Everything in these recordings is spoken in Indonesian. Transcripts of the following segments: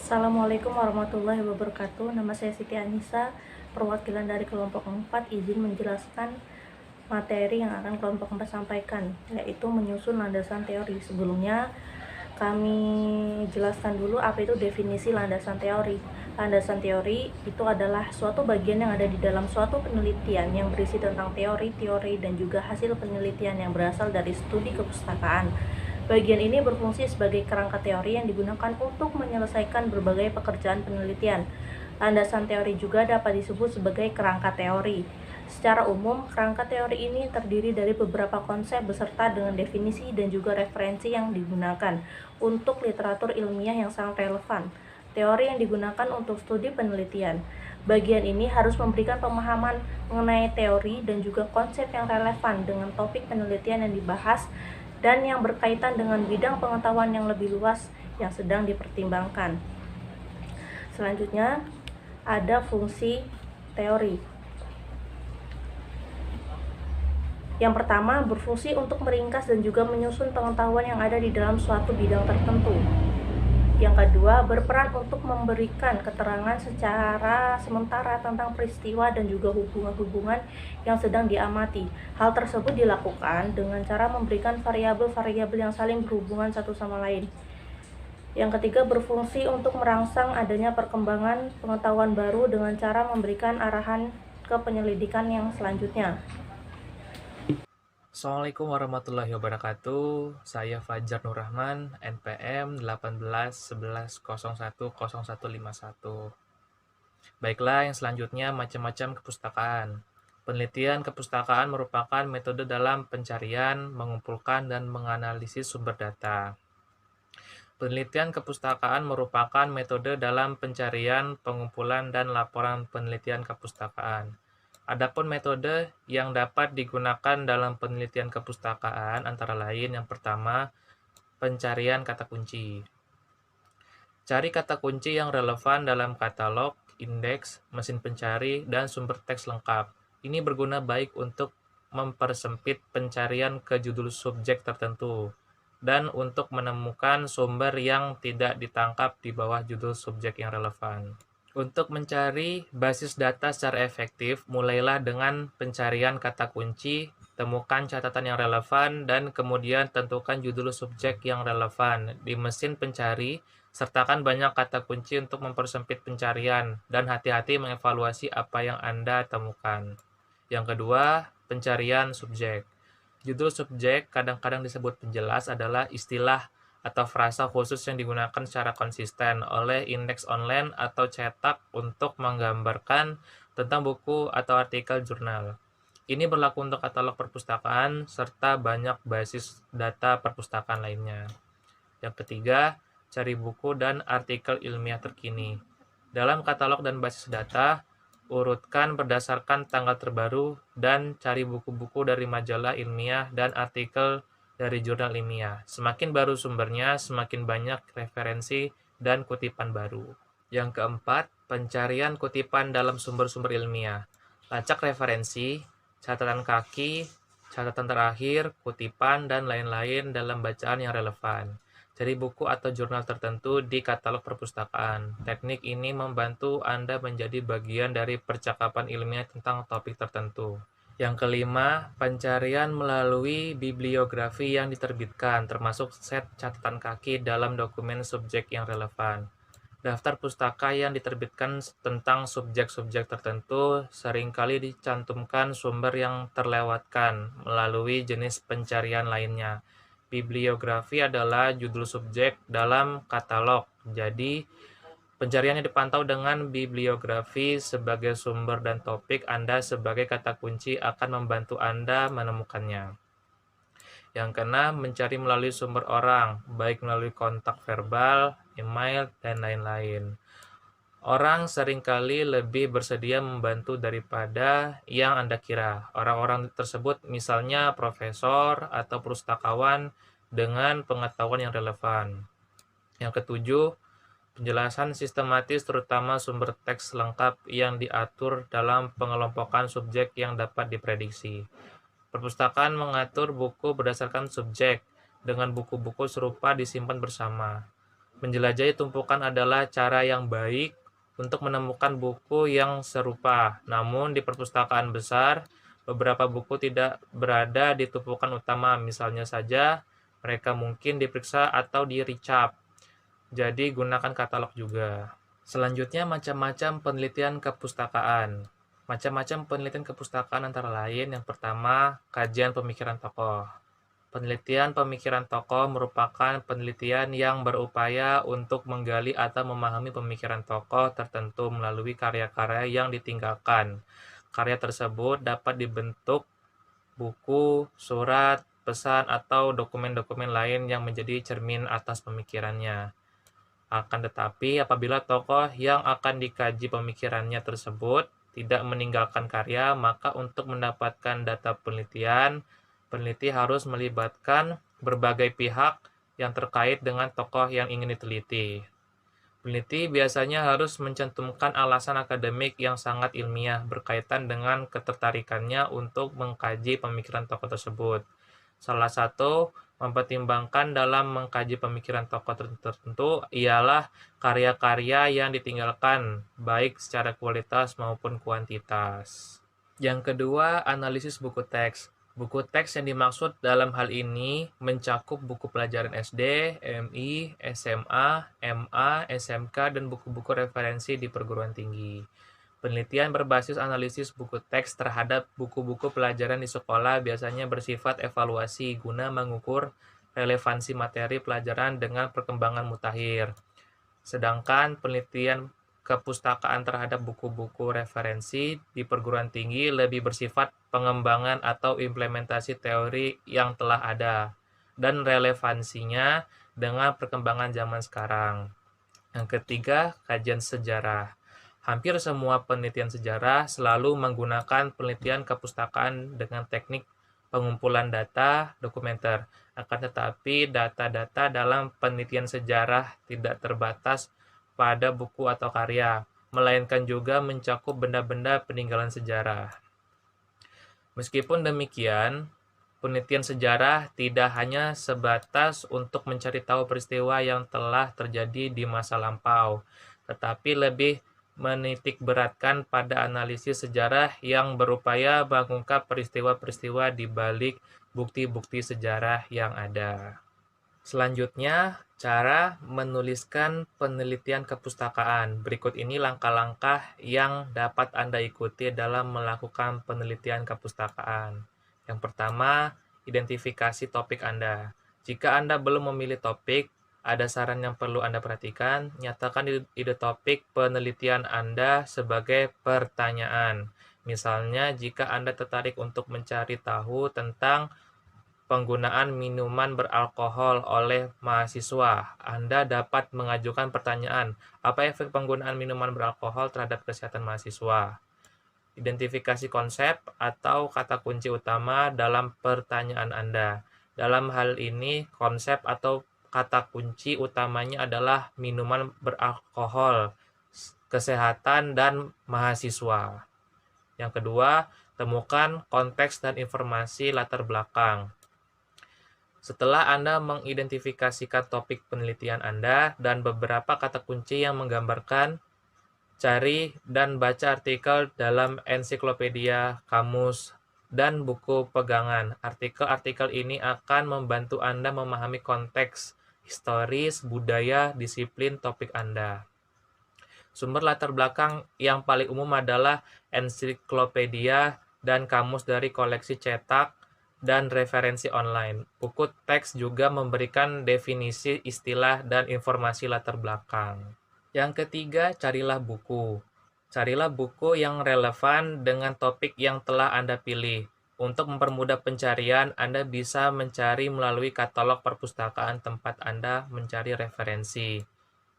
Assalamualaikum warahmatullahi wabarakatuh. Nama saya Siti Anissa, perwakilan dari kelompok 4, izin menjelaskan materi yang akan kelompok 4 sampaikan, yaitu menyusun landasan teori. Sebelumnya kami jelaskan dulu apa itu definisi landasan teori. Landasan teori itu adalah suatu bagian yang ada di dalam suatu penelitian yang berisi tentang teori-teori dan juga hasil penelitian yang berasal dari studi kepustakaan. Bagian ini berfungsi sebagai kerangka teori yang digunakan untuk menyelesaikan berbagai pekerjaan penelitian. Landasan teori juga dapat disebut sebagai kerangka teori. Secara umum, kerangka teori ini terdiri dari beberapa konsep beserta dengan definisi dan juga referensi yang digunakan untuk literatur ilmiah yang sangat relevan. Teori yang digunakan untuk studi penelitian. Bagian ini harus memberikan pemahaman mengenai teori dan juga konsep yang relevan dengan topik penelitian yang dibahas dan yang berkaitan dengan bidang pengetahuan yang lebih luas yang sedang dipertimbangkan. Selanjutnya, ada fungsi teori. Yang pertama, berfungsi untuk meringkas dan juga menyusun pengetahuan yang ada di dalam suatu bidang tertentu. Yang kedua, berperan untuk memberikan keterangan secara sementara tentang peristiwa dan juga hubungan-hubungan yang sedang diamati. Hal tersebut dilakukan dengan cara memberikan variabel-variabel yang saling berhubungan satu sama lain. Yang ketiga, berfungsi untuk merangsang adanya perkembangan pengetahuan baru dengan cara memberikan arahan ke penyelidikan yang selanjutnya. Assalamualaikum warahmatullahi wabarakatuh. Saya Fajar Nur Rahman, NPM 1811010151. Baiklah, yang selanjutnya macam-macam kepustakaan. Penelitian kepustakaan merupakan metode dalam pencarian, mengumpulkan, dan menganalisis sumber data. Penelitian kepustakaan merupakan metode dalam pencarian, pengumpulan, dan laporan penelitian kepustakaan. Adapun metode yang dapat digunakan dalam penelitian kepustakaan antara lain yang pertama, pencarian kata kunci. Cari kata kunci yang relevan dalam katalog, indeks, mesin pencari, dan sumber teks lengkap. Ini berguna baik untuk mempersempit pencarian ke judul subjek tertentu dan untuk menemukan sumber yang tidak ditangkap di bawah judul subjek yang relevan. Untuk mencari basis data secara efektif, mulailah dengan pencarian kata kunci, temukan catatan yang relevan, dan kemudian tentukan judul subjek yang relevan. Di mesin pencari, sertakan banyak kata kunci untuk mempersempit pencarian, dan hati-hati mengevaluasi apa yang Anda temukan. Yang kedua, pencarian subjek. Judul subjek, kadang-kadang disebut penjelas, adalah istilah atau frasa khusus yang digunakan secara konsisten oleh indeks online atau cetak untuk menggambarkan tentang buku atau artikel jurnal. Ini berlaku untuk katalog perpustakaan serta banyak basis data perpustakaan lainnya. Yang ketiga, cari buku dan artikel ilmiah terkini. Dalam katalog dan basis data, urutkan berdasarkan tanggal terbaru dan cari buku-buku dari majalah ilmiah dan artikel dari jurnal ilmiah. Semakin baru sumbernya, semakin banyak referensi dan kutipan baru. Yang keempat, pencarian kutipan dalam sumber-sumber ilmiah. Lacak referensi, catatan kaki, catatan terakhir, kutipan, dan lain-lain dalam bacaan yang relevan. Cari buku atau jurnal tertentu di katalog perpustakaan. Teknik ini membantu Anda menjadi bagian dari percakapan ilmiah tentang topik tertentu. Yang kelima, pencarian melalui bibliografi yang diterbitkan, termasuk set catatan kaki dalam dokumen subjek yang relevan. Daftar pustaka yang diterbitkan tentang subjek-subjek tertentu seringkali dicantumkan sumber yang terlewatkan melalui jenis pencarian lainnya. Bibliografi adalah judul subjek dalam katalog, jadi pencariannya dipantau dengan bibliografi sebagai sumber dan topik Anda sebagai kata kunci akan membantu Anda menemukannya. Yang keenam, mencari melalui sumber orang, baik melalui kontak verbal, email, dan lain-lain. Orang seringkali lebih bersedia membantu daripada yang Anda kira. Orang-orang tersebut misalnya profesor atau pustakawan dengan pengetahuan yang relevan. Yang ketujuh, penjelasan sistematis terutama sumber teks lengkap yang diatur dalam pengelompokan subjek yang dapat diprediksi. Perpustakaan mengatur buku berdasarkan subjek, dengan buku-buku serupa disimpan bersama. Menjelajahi tumpukan adalah cara yang baik untuk menemukan buku yang serupa. Namun di perpustakaan besar, beberapa buku tidak berada di tumpukan utama. Misalnya saja, mereka mungkin diperiksa atau di-recap. Jadi gunakan katalog juga. Selanjutnya, macam-macam penelitian kepustakaan. Macam-macam penelitian kepustakaan antara lain, yang pertama, kajian pemikiran tokoh. Penelitian pemikiran tokoh merupakan penelitian yang berupaya untuk menggali atau memahami pemikiran tokoh tertentu melalui karya-karya yang ditinggalkan. Karya tersebut dapat dibentuk buku, surat, pesan, atau dokumen-dokumen lain yang menjadi cermin atas pemikirannya. Akan tetapi, apabila tokoh yang akan dikaji pemikirannya tersebut tidak meninggalkan karya, maka untuk mendapatkan data penelitian, peneliti harus melibatkan berbagai pihak yang terkait dengan tokoh yang ingin diteliti. Peneliti biasanya harus mencantumkan alasan akademik yang sangat ilmiah berkaitan dengan ketertarikannya untuk mengkaji pemikiran tokoh tersebut. Salah satu mempertimbangkan dalam mengkaji pemikiran tokoh tertentu ialah karya-karya yang ditinggalkan, baik secara kualitas maupun kuantitas. Yang kedua, analisis buku teks. Buku teks yang dimaksud dalam hal ini mencakup buku pelajaran SD, MI, SMA, MA, SMK, dan buku-buku referensi di perguruan tinggi. Penelitian berbasis analisis buku teks terhadap buku-buku pelajaran di sekolah biasanya bersifat evaluasi guna mengukur relevansi materi pelajaran dengan perkembangan mutakhir. Sedangkan penelitian kepustakaan terhadap buku-buku referensi di perguruan tinggi lebih bersifat pengembangan atau implementasi teori yang telah ada dan relevansinya dengan perkembangan zaman sekarang. Yang ketiga, kajian sejarah. Hampir semua penelitian sejarah selalu menggunakan penelitian kepustakaan dengan teknik pengumpulan data dokumenter. Akan tetapi, data-data dalam penelitian sejarah tidak terbatas pada buku atau karya, melainkan juga mencakup benda-benda peninggalan sejarah. Meskipun demikian, penelitian sejarah tidak hanya sebatas untuk mencari tahu peristiwa yang telah terjadi di masa lampau, tetapi lebih menitikberatkan pada analisis sejarah yang berupaya mengungkap peristiwa-peristiwa di balik bukti-bukti sejarah yang ada. Selanjutnya, cara menuliskan penelitian kepustakaan. Berikut ini langkah-langkah yang dapat Anda ikuti dalam melakukan penelitian kepustakaan. Yang pertama, identifikasi topik Anda. Jika Anda belum memilih topik, ada saran yang perlu Anda perhatikan. Nyatakan ide topik penelitian Anda sebagai pertanyaan. Misalnya, jika Anda tertarik untuk mencari tahu tentang penggunaan minuman beralkohol oleh mahasiswa, Anda dapat mengajukan pertanyaan, apa efek penggunaan minuman beralkohol terhadap kesehatan mahasiswa? Identifikasi konsep atau kata kunci utama dalam pertanyaan Anda. Dalam hal ini, konsep atau kata kunci utamanya adalah minuman beralkohol, kesehatan, dan mahasiswa. Yang kedua, temukan konteks dan informasi latar belakang. Setelah Anda mengidentifikasikan topik penelitian Anda dan beberapa kata kunci yang menggambarkan, cari dan baca artikel dalam ensiklopedia, kamus, dan buku pegangan. Artikel-artikel ini akan membantu Anda memahami konteks historis, budaya, disiplin topik Anda. Sumber latar belakang yang paling umum adalah ensiklopedia dan kamus dari koleksi cetak dan referensi online. Buku teks juga memberikan definisi istilah dan informasi latar belakang. Yang ketiga, carilah buku. Carilah buku yang relevan dengan topik yang telah Anda pilih. Untuk mempermudah pencarian, Anda bisa mencari melalui katalog perpustakaan tempat Anda mencari referensi.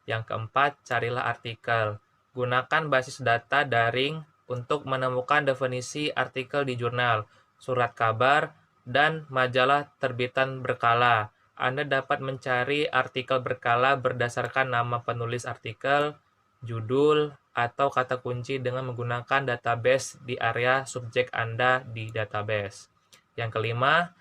Yang keempat, carilah artikel. Gunakan basis data daring untuk menemukan definisi artikel di jurnal, surat kabar, dan majalah terbitan berkala. Anda dapat mencari artikel berkala berdasarkan nama penulis artikel, judul, atau kata kunci dengan menggunakan database di area subjek Anda di database. Yang kelima,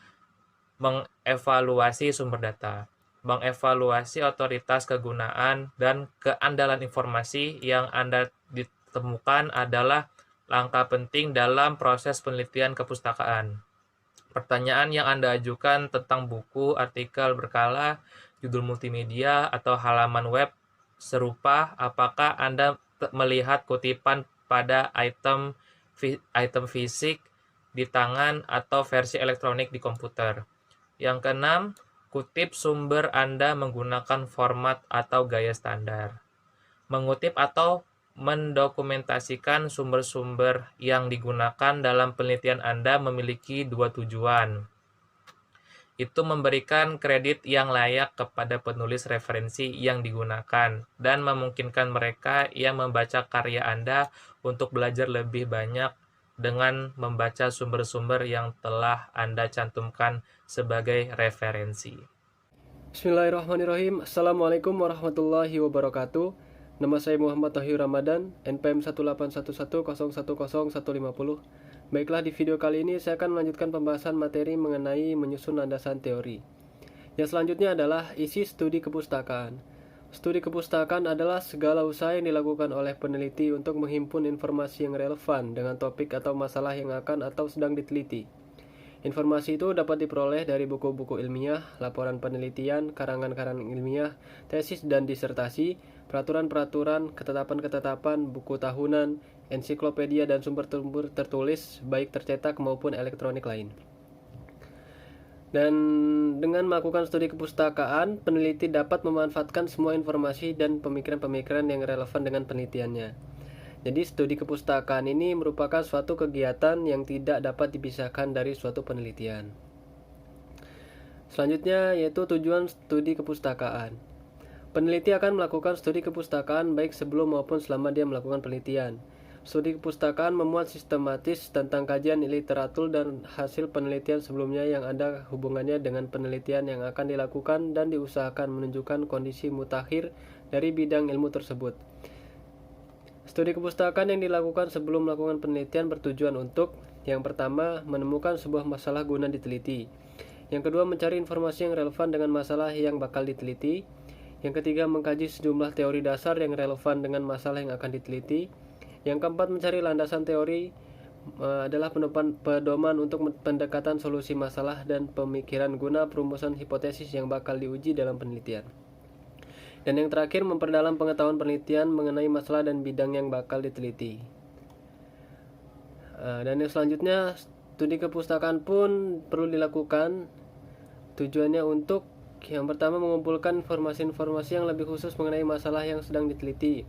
mengevaluasi sumber data. mengevaluasi otoritas kegunaan dan keandalan informasi yang Anda ditemukan adalah langkah penting dalam proses penelitian kepustakaan. Pertanyaan yang Anda ajukan tentang buku, artikel berkala, judul multimedia, atau halaman web serupa, apakah Anda melihat kutipan pada item fisik di tangan atau versi elektronik di komputer. Yang keenam, kutip sumber Anda menggunakan format atau gaya standar. Mengutip atau mendokumentasikan sumber-sumber yang digunakan dalam penelitian Anda memiliki dua tujuan. Itu memberikan kredit yang layak kepada penulis referensi yang digunakan dan memungkinkan mereka yang membaca karya Anda untuk belajar lebih banyak dengan membaca sumber-sumber yang telah Anda cantumkan sebagai referensi. Bismillahirrahmanirrahim. Assalamualaikum warahmatullahi wabarakatuh. Nama saya Muhammad Tahir Ramadan, NPM 18110100150. Baiklah, di video kali ini saya akan melanjutkan pembahasan materi mengenai menyusun landasan teori. Yang selanjutnya adalah isi studi kepustakaan. Studi kepustakaan adalah segala usaha yang dilakukan oleh peneliti untuk menghimpun informasi yang relevan dengan topik atau masalah yang akan atau sedang diteliti. Informasi itu dapat diperoleh dari buku-buku ilmiah, laporan penelitian, karangan-karangan ilmiah, tesis dan disertasi, peraturan-peraturan, ketetapan-ketetapan, buku tahunan, ensiklopedia dan sumber-sumber tertulis, baik tercetak maupun elektronik lain. Dan dengan melakukan studi kepustakaan, peneliti dapat memanfaatkan semua informasi dan pemikiran-pemikiran yang relevan dengan penelitiannya. Jadi studi kepustakaan ini merupakan suatu kegiatan yang tidak dapat dipisahkan dari suatu penelitian. Selanjutnya yaitu tujuan studi kepustakaan. Peneliti akan melakukan studi kepustakaan baik sebelum maupun selama dia melakukan penelitian. Studi kepustakaan memuat sistematis tentang kajian literatur dan hasil penelitian sebelumnya yang ada hubungannya dengan penelitian yang akan dilakukan dan diusahakan menunjukkan kondisi mutakhir dari bidang ilmu tersebut. Studi kepustakaan yang dilakukan sebelum melakukan penelitian bertujuan untuk: yang pertama, menemukan sebuah masalah guna diteliti. Yang kedua, mencari informasi yang relevan dengan masalah yang bakal diteliti. Yang ketiga, mengkaji sejumlah teori dasar yang relevan dengan masalah yang akan diteliti. Yang keempat, mencari landasan teori adalah pedoman untuk pendekatan solusi masalah dan pemikiran guna perumusan hipotesis yang bakal diuji dalam penelitian. Dan yang terakhir, memperdalam pengetahuan penelitian mengenai masalah dan bidang yang bakal diteliti. Dan yang selanjutnya, studi kepustakaan pun perlu dilakukan. Tujuannya untuk: yang pertama, mengumpulkan informasi-informasi yang lebih khusus mengenai masalah yang sedang diteliti.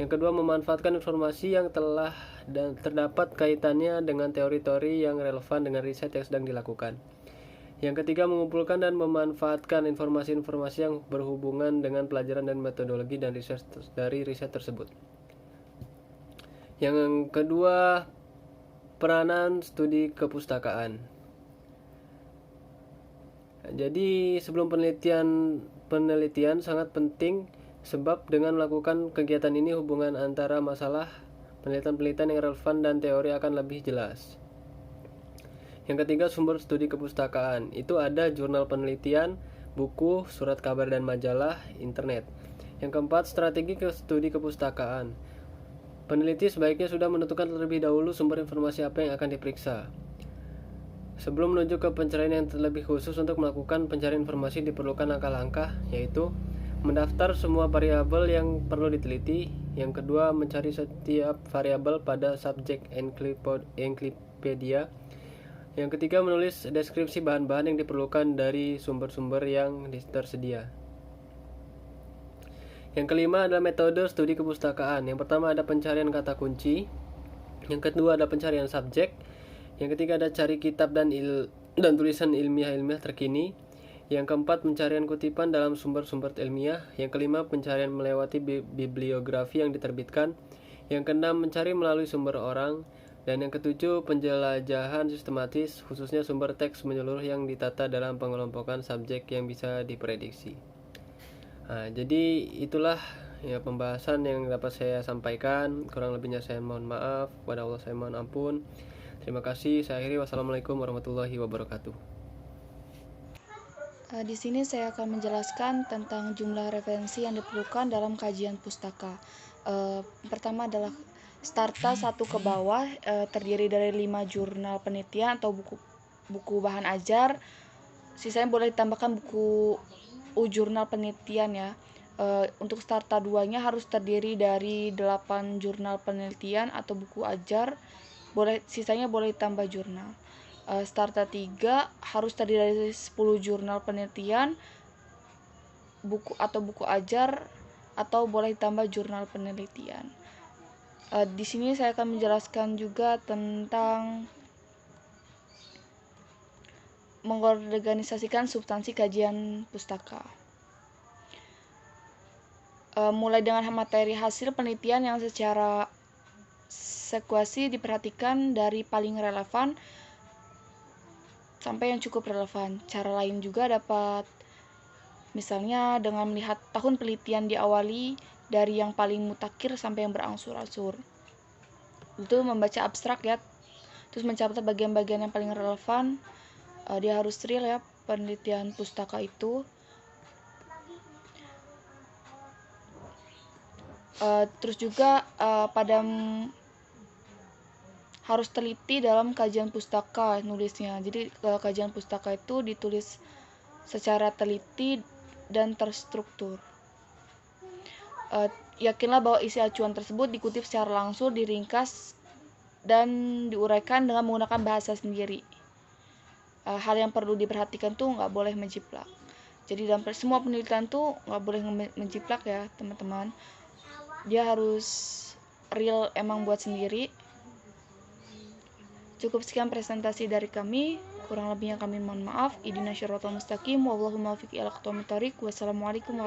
Yang kedua, memanfaatkan informasi yang telah dan terdapat kaitannya dengan teori-teori yang relevan dengan riset yang sedang dilakukan. Yang ketiga, mengumpulkan dan memanfaatkan informasi-informasi yang berhubungan dengan pelajaran dan metodologi dan dari riset tersebut. Yang kedua, peranan studi kepustakaan. Jadi sebelum penelitian sangat penting, sebab dengan melakukan kegiatan ini hubungan antara masalah, penelitian-penelitian yang relevan dan teori akan lebih jelas. Yang ketiga, sumber studi kepustakaan. Itu ada jurnal penelitian, buku, surat kabar dan majalah, internet. Yang keempat, strategi studi kepustakaan. Peneliti sebaiknya sudah menentukan terlebih dahulu sumber informasi apa yang akan diperiksa. Sebelum menuju ke pencarian yang terlebih khusus, untuk melakukan pencarian informasi diperlukan langkah-langkah, yaitu mendaftar semua variabel yang perlu diteliti. Yang kedua, mencari setiap variabel pada subjek ensiklopedia. Yang ketiga, menulis deskripsi bahan-bahan yang diperlukan dari sumber-sumber yang tersedia. Yang kelima adalah metode studi kepustakaan. Yang pertama ada pencarian kata kunci. Yang kedua ada pencarian subjek. Yang ketiga ada cari kitab dan tulisan ilmiah terkini. Yang keempat, pencarian kutipan dalam sumber-sumber ilmiah. Yang kelima, pencarian melewati bibliografi yang diterbitkan. Yang keenam, mencari melalui sumber orang. Dan yang ketujuh, penjelajahan sistematis, khususnya sumber teks menyeluruh yang ditata dalam pengelompokan subjek yang bisa diprediksi. Jadi itulah ya pembahasan yang dapat saya sampaikan. Kurang lebihnya saya mohon maaf, kepada Allah saya mohon ampun. Terima kasih. Saya akhiri. Wassalamualaikum warahmatullahi wabarakatuh. Di sini saya akan menjelaskan tentang jumlah referensi yang diperlukan dalam kajian pustaka. Pertama adalah starta 1 ke bawah, terdiri dari 5 jurnal penelitian atau buku bahan ajar. Sisanya boleh ditambahkan buku jurnal penelitian ya. Untuk starta 2-nya harus terdiri dari 8 jurnal penelitian atau buku ajar. Sisanya boleh ditambah jurnal. Starta 3 harus terdiri dari 10 jurnal penelitian, buku ajar, atau boleh ditambah jurnal penelitian. Di sini saya akan menjelaskan juga tentang mengorganisasikan substansi kajian pustaka. Mulai dengan materi hasil penelitian yang secara sekuensi diperhatikan dari paling relevan sampai yang cukup relevan. Cara lain juga dapat misalnya dengan melihat tahun penelitian diawali dari yang paling mutakhir sampai yang berangsur-angsur. Itu membaca abstrak ya, terus mencatat bagian-bagian yang paling relevan. Dia harus real ya penelitian pustaka itu. Terus juga harus teliti dalam kajian pustaka nulisnya. Jadi kajian pustaka itu ditulis secara teliti dan terstruktur. Yakinlah bahwa isi acuan tersebut dikutip secara langsung, diringkas, dan diuraikan dengan menggunakan bahasa sendiri. Hal yang perlu diperhatikan tuh nggak boleh menjiplak. Jadi dalam semua penelitian tuh nggak boleh menjiplak ya teman-teman. Dia harus real, emang buat sendiri. Cukup sekian presentasi dari kami. Kurang lebihnya kami mohon maaf. Ihdinas siratal mustaqim. Wallahumma muwaffiq ila aqwamit thoriq. Wassalamualaikum warahmatullahi wabarakatuh.